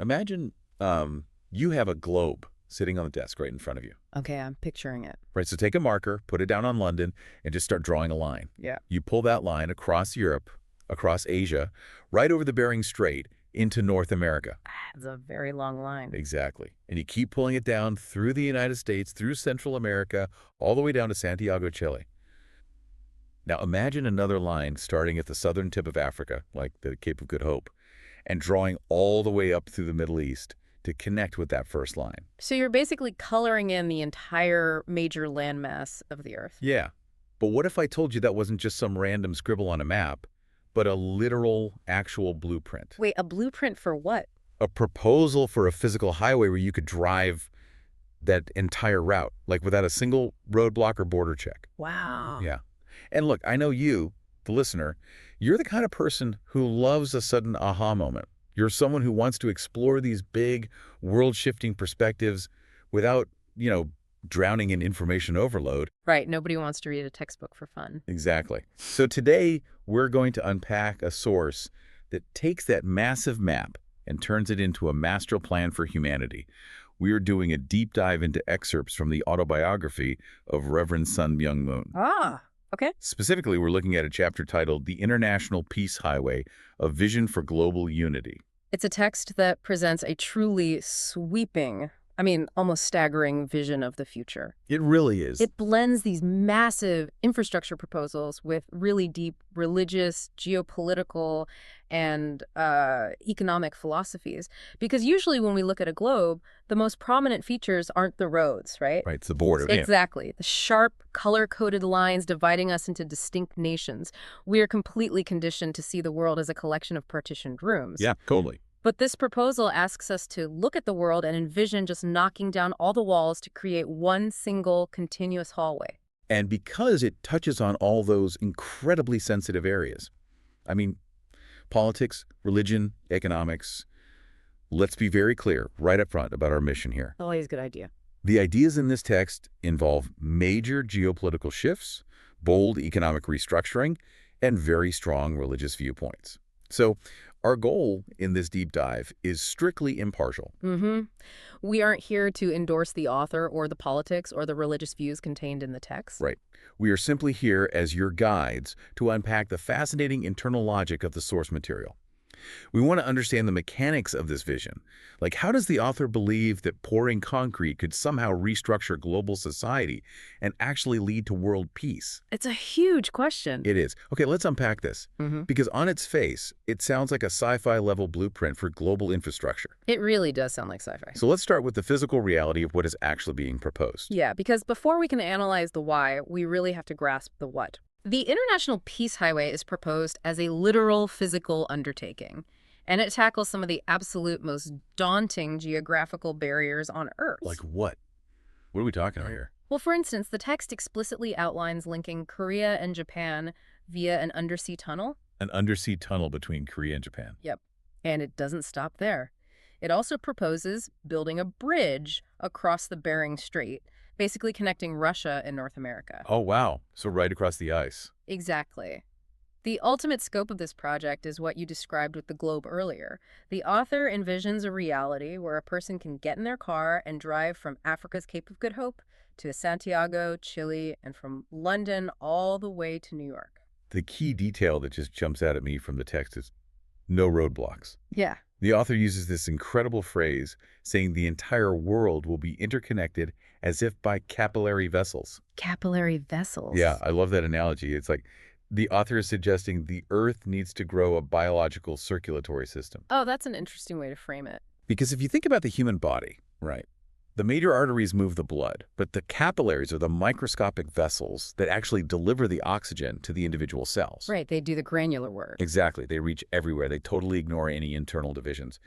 Imagine you have a globe sitting on the desk right in front of you. Okay, I'm picturing it. Right, so take a marker, put it down on London, and just start drawing a line. Yeah. You pull that line across Europe, across Asia, right over the Bering Strait into North America. It's a very long line. Exactly. And you keep pulling it down through the United States, through Central America, all the way down to Santiago, Chile. Now imagine another line starting at the southern tip of Africa, like the Cape of Good Hope, and drawing all the way up through the Middle East to connect with that first line. So you're basically coloring in the entire major landmass of the Earth. Yeah. But what if I told you that wasn't just some random scribble on a map, but a literal, actual blueprint? Wait, a blueprint for what? A proposal for a physical highway where you could drive that entire route, like without a single roadblock or border check. Wow. Yeah. And look, I know you, the listener, you're the kind of person who loves a sudden aha moment. You're someone who wants to explore these big, world-shifting perspectives without, drowning in information overload. Right, nobody wants to read a textbook for fun. Exactly. So today, we're going to unpack a source that takes that massive map and turns it into a master plan for humanity. We are doing a deep dive into excerpts from the autobiography of Reverend Sun Myung Moon. Ah, okay. Specifically, we're looking at a chapter titled The International Peace Highway, A Vision for Global Unity. It's a text that presents a truly sweeping, almost staggering vision of the future. It really is. It blends these massive infrastructure proposals with really deep religious, geopolitical, and economic philosophies. Because usually when we look at a globe, the most prominent features aren't the roads, right? Right, it's the border. Exactly. The sharp, color-coded lines dividing us into distinct nations. We are completely conditioned to see the world as a collection of partitioned rooms. Yeah, totally. But this proposal asks us to look at the world and envision just knocking down all the walls to create one single continuous hallway. And because it touches on all those incredibly sensitive areas, politics, religion, economics, let's be very clear right up front about our mission here. Always a good idea. The ideas in this text involve major geopolitical shifts, bold economic restructuring, and very strong religious viewpoints. So our goal in this deep dive is strictly impartial. We aren't here to endorse the author or the politics or the religious views contained in the text. Right. We are simply here as your guides to unpack the fascinating internal logic of the source material. We want to understand the mechanics of this vision. Like, how does the author believe that pouring concrete could somehow restructure global society and actually lead to world peace? It's a huge question. It is. Okay, let's unpack this. Because on its face, it sounds like a sci-fi level blueprint for global infrastructure. It really does sound like sci-fi. So let's start with the physical reality of what is actually being proposed. Yeah, because before we can analyze the why, we really have to grasp the what. The International Peace Highway is proposed as a literal physical undertaking, and it tackles some of the absolute most daunting geographical barriers on Earth. Like what? What are we talking about here? Well, for instance, the text explicitly outlines linking Korea and Japan via an undersea tunnel. An undersea tunnel between Korea and Japan. Yep. And it doesn't stop there. It also proposes building a bridge across the Bering Strait, basically connecting Russia and North America. Oh, wow. So right across the ice. Exactly. The ultimate scope of this project is what you described with the globe earlier. The author envisions a reality where a person can get in their car and drive from Africa's Cape of Good Hope to Santiago, Chile, and from London all the way to New York. The key detail that just jumps out at me from the text is no roadblocks. Yeah. The author uses this incredible phrase saying the entire world will be interconnected as if by capillary vessels. Capillary vessels. Yeah, I love that analogy. It's like the author is suggesting the Earth needs to grow a biological circulatory system. Oh, that's an interesting way to frame it. Because if you think about the human body, right, the major arteries move the blood, but the capillaries are the microscopic vessels that actually deliver the oxygen to the individual cells. Right, they do the granular work. Exactly. They reach everywhere. They totally ignore any internal divisions.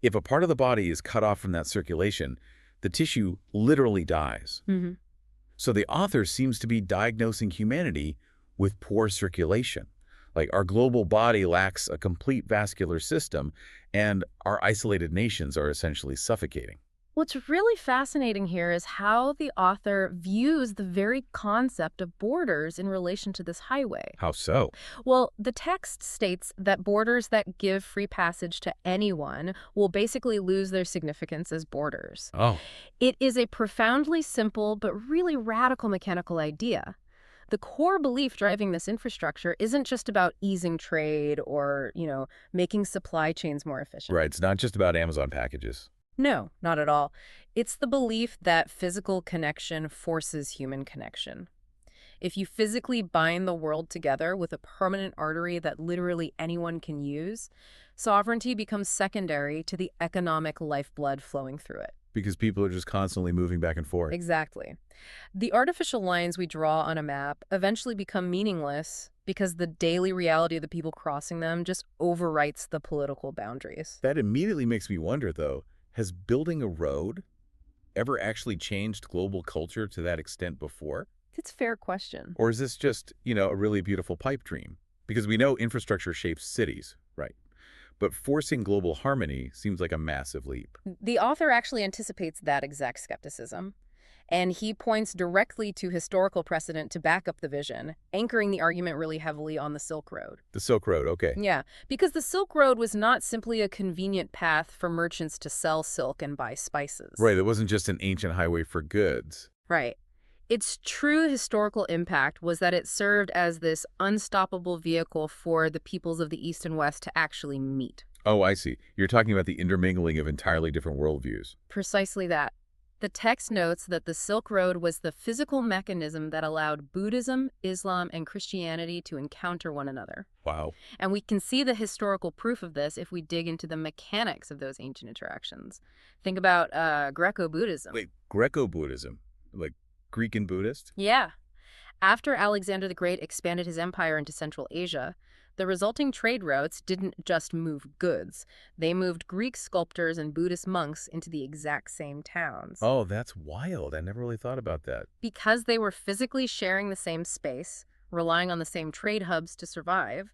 If a part of the body is cut off from that circulation, the tissue literally dies. So the author seems to be diagnosing humanity with poor circulation. Like, our global body lacks a complete vascular system, and our isolated nations are essentially suffocating. What's really fascinating here is how the author views the very concept of borders in relation to this highway. How so? Well, the text states that borders that give free passage to anyone will basically lose their significance as borders. Oh, It is a profoundly simple but really radical mechanical idea. The core belief driving this infrastructure isn't just about easing trade or, making supply chains more efficient. right. It's not just about Amazon packages. No, not at all. It's the belief that physical connection forces human connection. If you physically bind the world together with a permanent artery that literally anyone can use, sovereignty becomes secondary to the economic lifeblood flowing through it. Because people are just constantly moving back and forth. Exactly. The artificial lines we draw on a map eventually become meaningless because the daily reality of the people crossing them just overwrites the political boundaries. That immediately makes me wonder, though, has building a road ever actually changed global culture to that extent before? It's a fair question. Or is this just, a really beautiful pipe dream? Because we know infrastructure shapes cities, right? But forcing global harmony seems like a massive leap. The author actually anticipates that exact skepticism, and he points directly to historical precedent to back up the vision, anchoring the argument really heavily on the Silk Road. The Silk Road, okay. Yeah, because the Silk Road was not simply a convenient path for merchants to sell silk and buy spices. Right, it wasn't just an ancient highway for goods. Right. Its true historical impact was that it served as this unstoppable vehicle for the peoples of the East and West to actually meet. Oh, I see. You're talking about the intermingling of entirely different worldviews. Precisely that. The text notes that the Silk Road was the physical mechanism that allowed Buddhism, Islam, and Christianity to encounter one another. Wow. And we can see the historical proof of this if we dig into the mechanics of those ancient interactions. Think about Greco-Buddhism. Wait, Greco-Buddhism? Like Greek and Buddhist? Yeah. After Alexander the Great expanded his empire into Central Asia, the resulting trade routes didn't just move goods. They moved Greek sculptors and Buddhist monks into the exact same towns. Oh, that's wild. I never really thought about that. Because they were physically sharing the same space, relying on the same trade hubs to survive,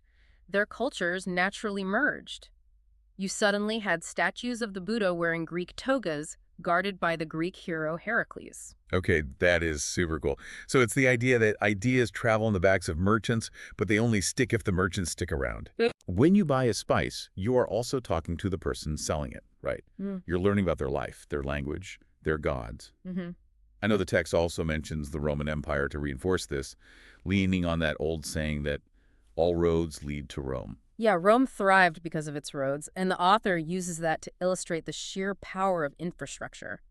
their cultures naturally merged. You suddenly had statues of the Buddha wearing Greek togas, guarded by the Greek hero Heracles. Okay, that is super cool. So it's the idea that ideas travel on the backs of merchants, but they only stick if the merchants stick around. When you buy a spice, you are also talking to the person selling it, right? You're learning about their life, their language, their gods. Mm-hmm. I know the text also mentions the Roman Empire to reinforce this, leaning on that old saying that all roads lead to Rome. Yeah, Rome thrived because of its roads, and the author uses that to illustrate the sheer power of infrastructure.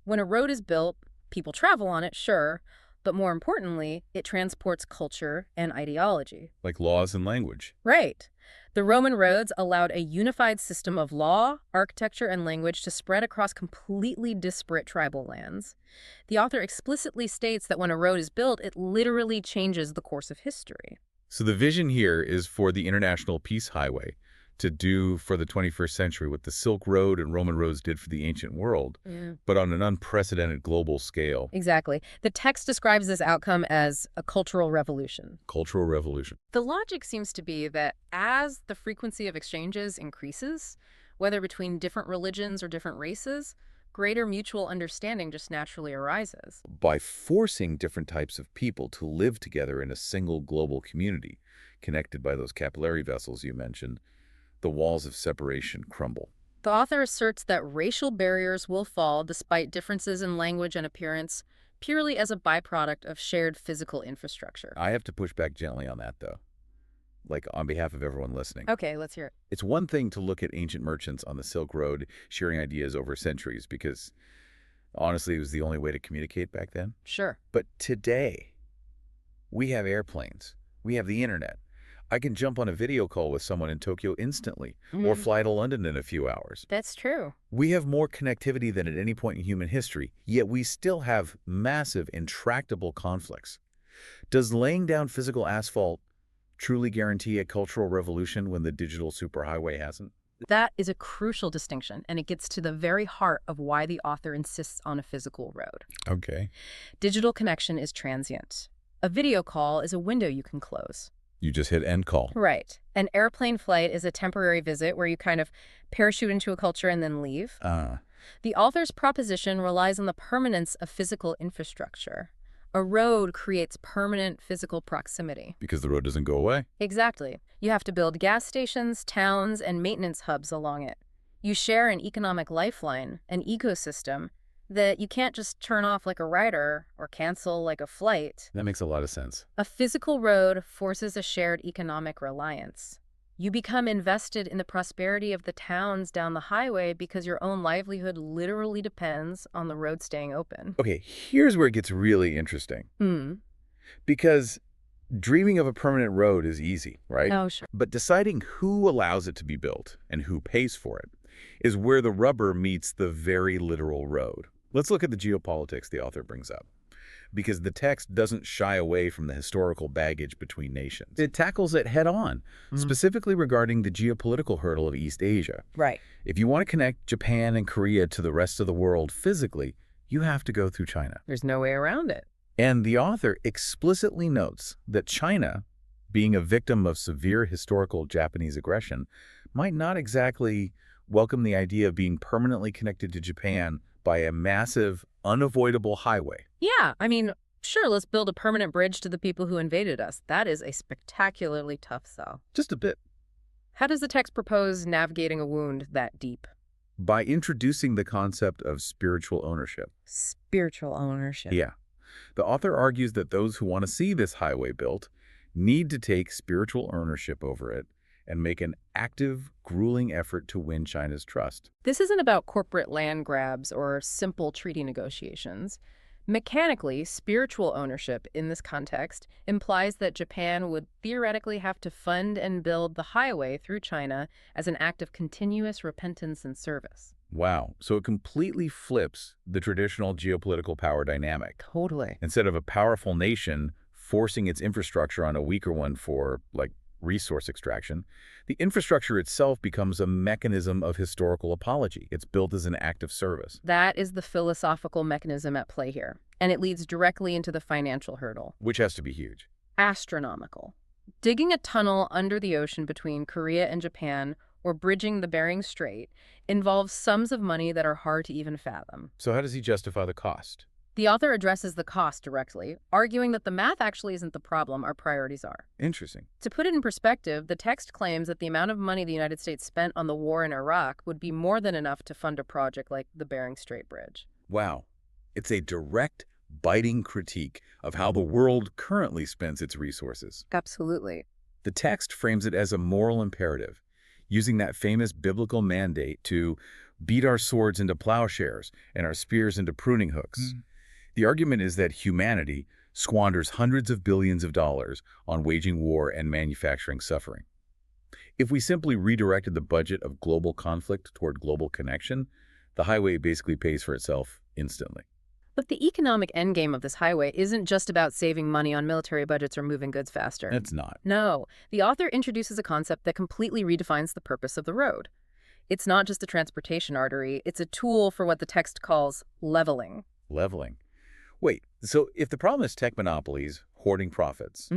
When a road is built, people travel on it, sure, but more importantly, it transports culture and ideology. Like laws and language. Right. The Roman roads allowed a unified system of law, architecture, and language to spread across completely disparate tribal lands. The author explicitly states that when a road is built, it literally changes the course of history. So the vision here is for the International Peace Highway to do for the 21st century what the Silk Road and Roman roads did for the ancient world, but on an unprecedented global scale. Exactly. The text describes this outcome as a cultural revolution. Cultural revolution. The logic seems to be that as the frequency of exchanges increases, whether between different religions or different races, greater mutual understanding just naturally arises. By forcing different types of people to live together in a single global community, connected by those capillary vessels you mentioned, the walls of separation crumble. The author asserts that racial barriers will fall despite differences in language and appearance, purely as a byproduct of shared physical infrastructure. I have to push back gently on that, though. Like, on behalf of everyone listening. Okay, let's hear it. It's one thing to look at ancient merchants on the Silk Road sharing ideas over centuries because, honestly, it was the only way to communicate back then. Sure. But today, we have airplanes. We have the internet. I can jump on a video call with someone in Tokyo instantly or fly to London in a few hours. That's true. We have more connectivity than at any point in human history, yet we still have massive, intractable conflicts. Does laying down physical asphalt truly guarantee a cultural revolution when the digital superhighway hasn't? That is a crucial distinction, and it gets to the very heart of why the author insists on a physical road. Okay. Digital connection is transient. A video call is a window you can close. You just hit end call. Right. An airplane flight is a temporary visit where you kind of parachute into a culture and then leave. The author's proposition relies on the permanence of physical infrastructure. A road creates permanent physical proximity. Because the road doesn't go away. Exactly. You have to build gas stations, towns, and maintenance hubs along it. You share an economic lifeline, an ecosystem, that you can't just turn off like a rider or cancel like a flight. That makes a lot of sense. A physical road forces a shared economic reliance. You become invested in the prosperity of the towns down the highway because your own livelihood literally depends on the road staying open. Okay, here's where it gets really interesting. Because dreaming of a permanent road is easy, right? Oh, sure. But deciding who allows it to be built and who pays for it is where the rubber meets the very literal road. Let's look at the geopolitics the author brings up, because the text doesn't shy away from the historical baggage between nations. It tackles it head-on, specifically regarding the geopolitical hurdle of East Asia. Right. If you want to connect Japan and Korea to the rest of the world physically, you have to go through China. There's no way around it. And the author explicitly notes that China, being a victim of severe historical Japanese aggression, might not exactly welcome the idea of being permanently connected to Japan by a massive, unavoidable highway. Yeah, I mean, sure, let's build a permanent bridge to the people who invaded us. That is a spectacularly tough sell. Just a bit. How does the text propose navigating a wound that deep? By introducing the concept of spiritual ownership. Spiritual ownership. Yeah. The author argues that those who want to see this highway built need to take spiritual ownership over it and make an active, grueling effort to win China's trust. This isn't about corporate land grabs or simple treaty negotiations. Mechanically, spiritual ownership in this context implies that Japan would theoretically have to fund and build the highway through China as an act of continuous repentance and service. Wow. So it completely flips the traditional geopolitical power dynamic. Totally. Instead of a powerful nation forcing its infrastructure on a weaker one for, like, resource extraction, the infrastructure itself becomes a mechanism of historical apology. It's built as an act of service. That is the philosophical mechanism at play here, and it leads directly into the financial hurdle. Which has to be huge. Astronomical. Digging a tunnel under the ocean between Korea and Japan or bridging the Bering Strait involves sums of money that are hard to even fathom. So how does he justify the cost? The author addresses the cost directly, arguing that the math actually isn't the problem, our priorities are. Interesting. To put it in perspective, the text claims that the amount of money the United States spent on the war in Iraq would be more than enough to fund a project like the Bering Strait Bridge. Wow. It's a direct, biting critique of how the world currently spends its resources. Absolutely. The text frames it as a moral imperative, using that famous biblical mandate to beat our swords into plowshares and our spears into pruning hooks. The argument is that humanity squanders hundreds of billions of dollars on waging war and manufacturing suffering. If we simply redirected the budget of global conflict toward global connection, the highway basically pays for itself instantly. But the economic endgame of this highway isn't just about saving money on military budgets or moving goods faster. It's not. No, the author introduces a concept that completely redefines the purpose of the road. It's not just a transportation artery, it's a tool for what the text calls leveling. Leveling. Wait, so if the problem is tech monopolies, hoarding profits,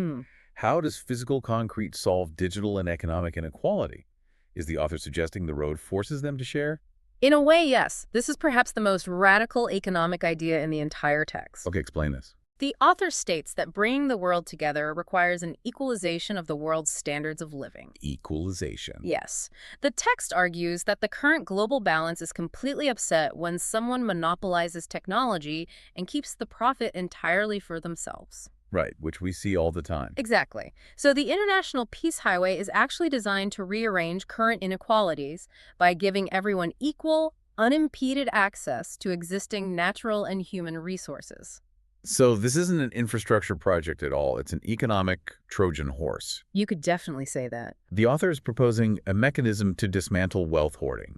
how does physical concrete solve digital and economic inequality? Is the author suggesting the road forces them to share? In a way, yes. This is perhaps the most radical economic idea in the entire text. Okay, explain this. The author states that bringing the world together requires an equalization of the world's standards of living. Equalization. Yes. The text argues that the current global balance is completely upset when someone monopolizes technology and keeps the profit entirely for themselves. Right, which we see all the time. Exactly. So the International Peace Highway is actually designed to rearrange current inequalities by giving everyone equal, unimpeded access to existing natural and human resources. So this isn't an infrastructure project at all. It's an economic Trojan horse. You could definitely say that. The author is proposing a mechanism to dismantle wealth hoarding.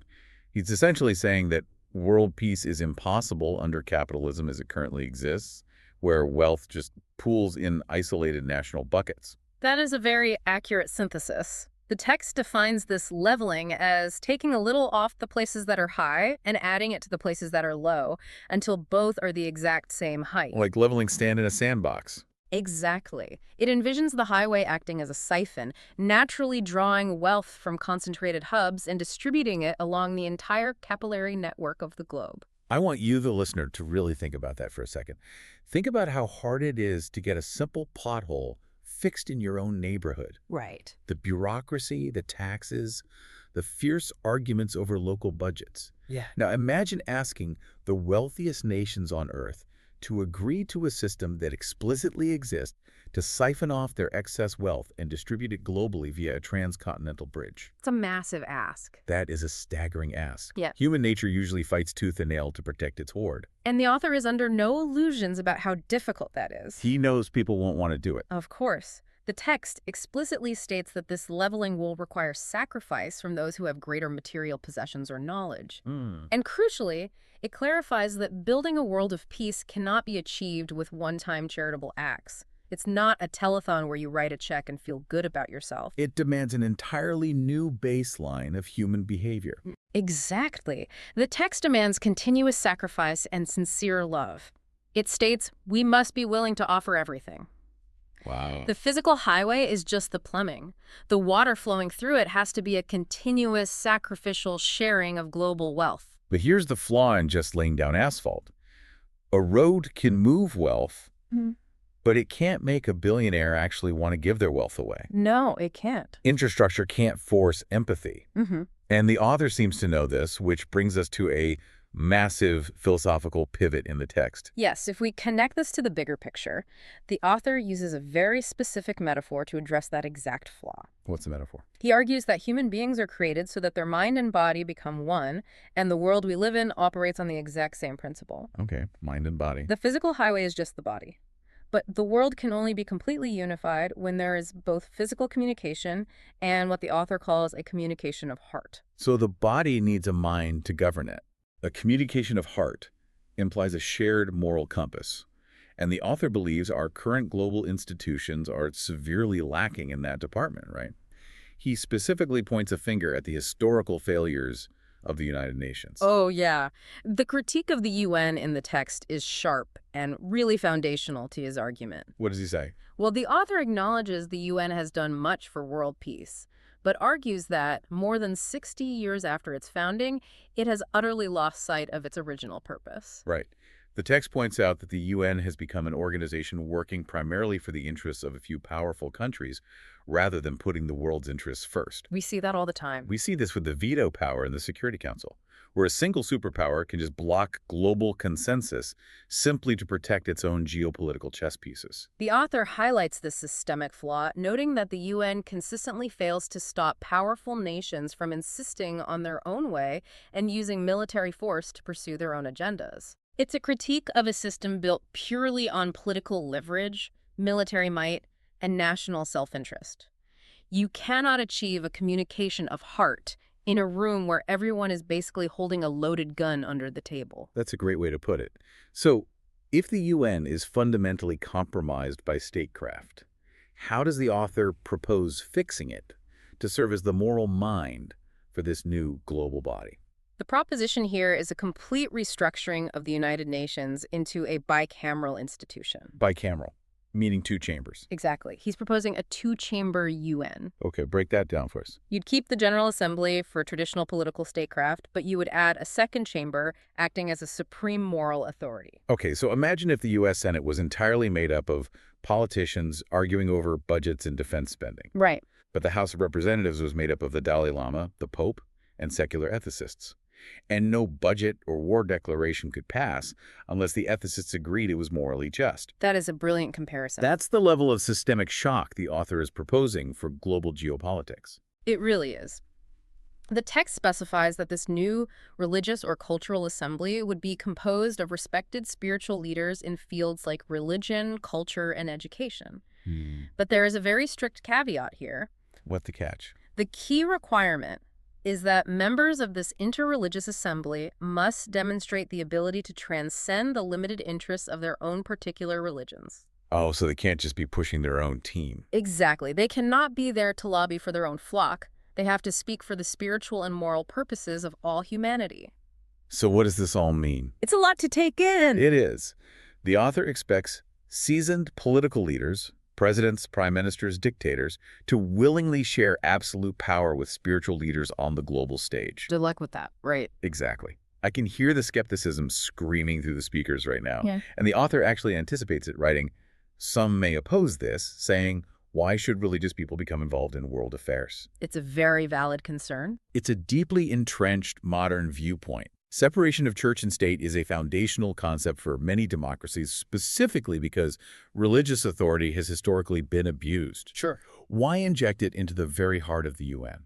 He's essentially saying that world peace is impossible under capitalism as it currently exists, where wealth just pools in isolated national buckets. That is a very accurate synthesis. The text defines this leveling as taking a little off the places that are high and adding it to the places that are low until both are the exact same height. Like leveling stand in a sandbox. Exactly. It envisions the highway acting as a siphon, naturally drawing wealth from concentrated hubs and distributing it along the entire capillary network of the globe. I want you, the listener, to really think about that for a second. Think about how hard it is to get a simple pothole fixed in your own neighborhood. Right. The bureaucracy, the taxes, the fierce arguments over local budgets. Yeah. Now imagine asking the wealthiest nations on Earth to agree to a system that explicitly exists to siphon off their excess wealth and distribute it globally via a transcontinental bridge. It's a massive ask. That is a staggering ask. Yeah. Human nature usually fights tooth and nail to protect its hoard. And the author is under no illusions about how difficult that is. He knows people won't want to do it. Of course. The text explicitly states that this leveling will require sacrifice from those who have greater material possessions or knowledge. And crucially, it clarifies that building a world of peace cannot be achieved with one-time charitable acts. It's not a telethon where you write a check and feel good about yourself. It demands an entirely new baseline of human behavior. Exactly. The text demands continuous sacrifice and sincere love. It states, we must be willing to offer everything. Wow. The physical highway is just the plumbing. The water flowing through it has to be a continuous sacrificial sharing of global wealth. But here's the flaw in just laying down asphalt. A road can move wealth, but it can't make a billionaire actually want to give their wealth away. No, it can't. Infrastructure can't force empathy. And the author seems to know this, which brings us to a massive philosophical pivot in the text. Yes, if we connect this to the bigger picture, the author uses a very specific metaphor to address that exact flaw. What's the metaphor? He argues that human beings are created so that their mind and body become one, and the world we live in operates on the exact same principle. Okay, mind and body. The physical highway is just the body. But the world can only be completely unified when there is both physical communication and what the author calls a communication of heart. So the body needs a mind to govern it. A communication of heart implies a shared moral compass. And the author believes our current global institutions are severely lacking in that department, right? He specifically points a finger at the historical failures of the United Nations. Oh, yeah. The critique of the UN in the text is sharp and really foundational to his argument. What does he say? Well, the author acknowledges the UN has done much for world peace, but argues that more than 60 years after its founding, it has utterly lost sight of its original purpose. Right. The text points out that the UN has become an organization working primarily for the interests of a few powerful countries rather than putting the world's interests first. We see that all the time. We see this with the veto power in the Security Council, where a single superpower can just block global consensus simply to protect its own geopolitical chess pieces. The author highlights this systemic flaw, noting that the UN consistently fails to stop powerful nations from insisting on their own way and using military force to pursue their own agendas. It's a critique of a system built purely on political leverage, military might, and national self-interest. You cannot achieve a communication of heart in a room where everyone is basically holding a loaded gun under the table. That's a great way to put it. So, if the UN is fundamentally compromised by statecraft, how does the author propose fixing it to serve as the moral mind for this new global body? The proposition here is a complete restructuring of the United Nations into a bicameral institution. Bicameral, meaning two chambers. Exactly. He's proposing a two-chamber UN. Okay, break that down for us. You'd keep the General Assembly for traditional political statecraft, but you would add a second chamber acting as a supreme moral authority. Okay, so imagine if the U.S. Senate was entirely made up of politicians arguing over budgets and defense spending. Right. But the House of Representatives was made up of the Dalai Lama, the Pope, and secular ethicists. And no budget or war declaration could pass unless the ethicists agreed it was morally just. That is a brilliant comparison. That's the level of systemic shock the author is proposing for global geopolitics. It really is. The text specifies that this new religious or cultural assembly would be composed of respected spiritual leaders in fields like religion, culture, and education. But there is a very strict caveat here. What the catch? The key requirement is that members of this interreligious assembly must demonstrate the ability to transcend the limited interests of their own particular religions. Oh, so they can't just be pushing their own team. Exactly. They cannot be there to lobby for their own flock. They have to speak for the spiritual and moral purposes of all humanity. So what does this all mean? It's a lot to take in. It is. The author expects seasoned political leaders, presidents, prime ministers, dictators, to willingly share absolute power with spiritual leaders on the global stage. Good luck with that. Right. Exactly. I can hear the skepticism screaming through the speakers right now. Yeah. And the author actually anticipates it, writing, "Some may oppose this, saying, why should religious people become involved in world affairs?" It's a very valid concern. It's a deeply entrenched modern viewpoint. Separation of church and state is a foundational concept for many democracies, specifically because religious authority has historically been abused. Sure. Why inject it into the very heart of the UN?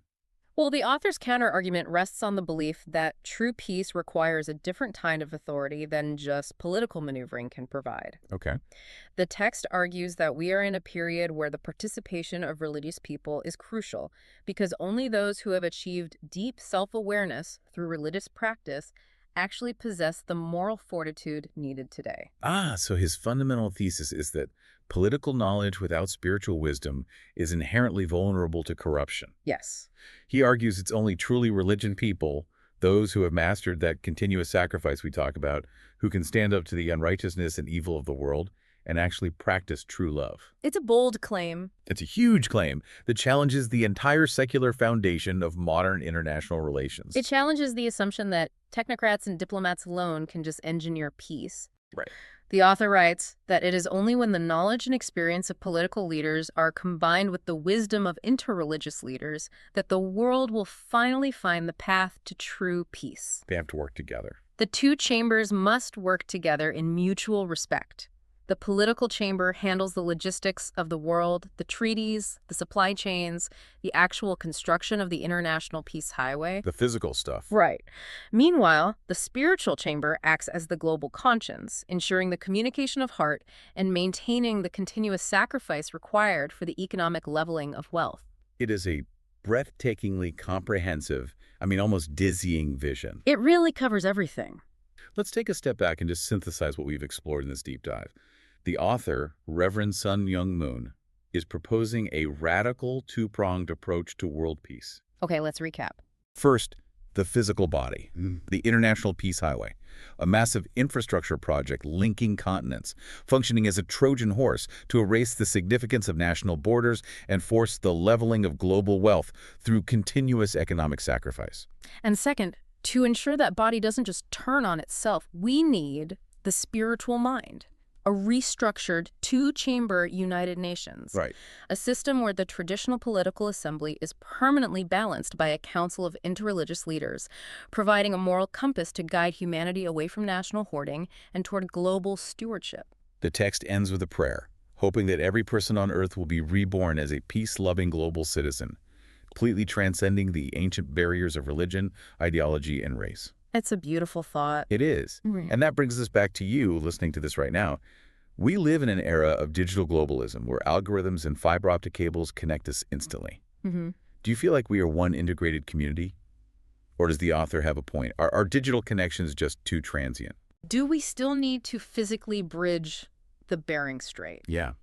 Well, the author's counterargument rests on the belief that true peace requires a different kind of authority than just political maneuvering can provide. Okay. The text argues that we are in a period where the participation of religious people is crucial because only those who have achieved deep self-awareness through religious practice actually possess the moral fortitude needed today. So his fundamental thesis is that political knowledge without spiritual wisdom is inherently vulnerable to corruption. Yes. He argues it's only truly religion people, those who have mastered that continuous sacrifice we talk about, who can stand up to the unrighteousness and evil of the world and actually practice true love. It's a bold claim. It's a huge claim that challenges the entire secular foundation of modern international relations. It challenges the assumption that technocrats and diplomats alone can just engineer peace. Right. The author writes that it is only when the knowledge and experience of political leaders are combined with the wisdom of interreligious leaders that the world will finally find the path to true peace. They have to work together. The two chambers must work together in mutual respect. The political chamber handles the logistics of the world, the treaties, the supply chains, the actual construction of the International Peace Highway. The physical stuff. Right. Meanwhile, the spiritual chamber acts as the global conscience, ensuring the communication of heart and maintaining the continuous sacrifice required for the economic leveling of wealth. It is a breathtakingly comprehensive, almost dizzying vision. It really covers everything. Let's take a step back and just synthesize what we've explored in this deep dive. The author, Reverend Sun Myung Moon, is proposing a radical two-pronged approach to world peace. Okay, let's recap. First, the physical body, the International Peace Highway, a massive infrastructure project linking continents, functioning as a Trojan horse to erase the significance of national borders and force the leveling of global wealth through continuous economic sacrifice. And second, to ensure that body doesn't just turn on itself, we need the spiritual mind. A restructured two-chamber United Nations. Right. A system where the traditional political assembly is permanently balanced by a council of interreligious leaders, providing a moral compass to guide humanity away from national hoarding and toward global stewardship. The text ends with a prayer, hoping that every person on Earth will be reborn as a peace-loving global citizen, completely transcending the ancient barriers of religion, ideology, and race. It's a beautiful thought. It is. And that brings us back to you listening to this right now. We live in an era of digital globalism where algorithms and fiber optic cables connect us instantly. Do you feel like we are one integrated community? Or does the author have a point? Are digital connections just too transient? Do we still need to physically bridge the Bering Strait? Yeah.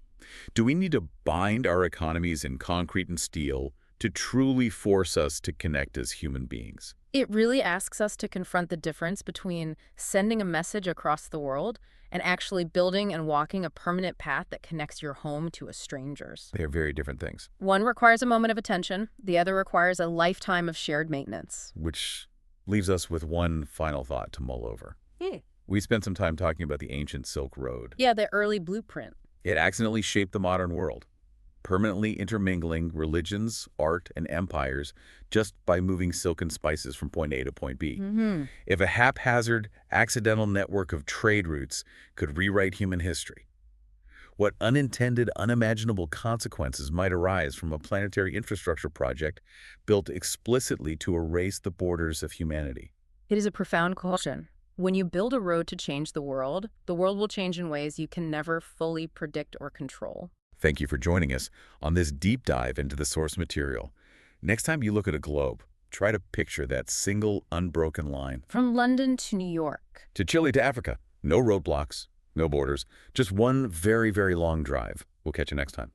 Do we need to bind our economies in concrete and steel to truly force us to connect as human beings? It really asks us to confront the difference between sending a message across the world and actually building and walking a permanent path that connects your home to a stranger's. They are very different things. One requires a moment of attention. The other requires a lifetime of shared maintenance. Which leaves us with one final thought to mull over. We spent some time talking about the ancient Silk Road. Yeah, the early blueprint. It accidentally shaped the modern world, permanently intermingling religions, art, and empires just by moving silk and spices from point A to point B. If a haphazard, accidental network of trade routes could rewrite human history, what unintended, unimaginable consequences might arise from a planetary infrastructure project built explicitly to erase the borders of humanity? It is a profound caution. When you build a road to change the world will change in ways you can never fully predict or control. Thank you for joining us on this deep dive into the source material. Next time you look at a globe, try to picture that single unbroken line. From London to New York. To Chile to Africa. No roadblocks, no borders, just one very, very long drive. We'll catch you next time.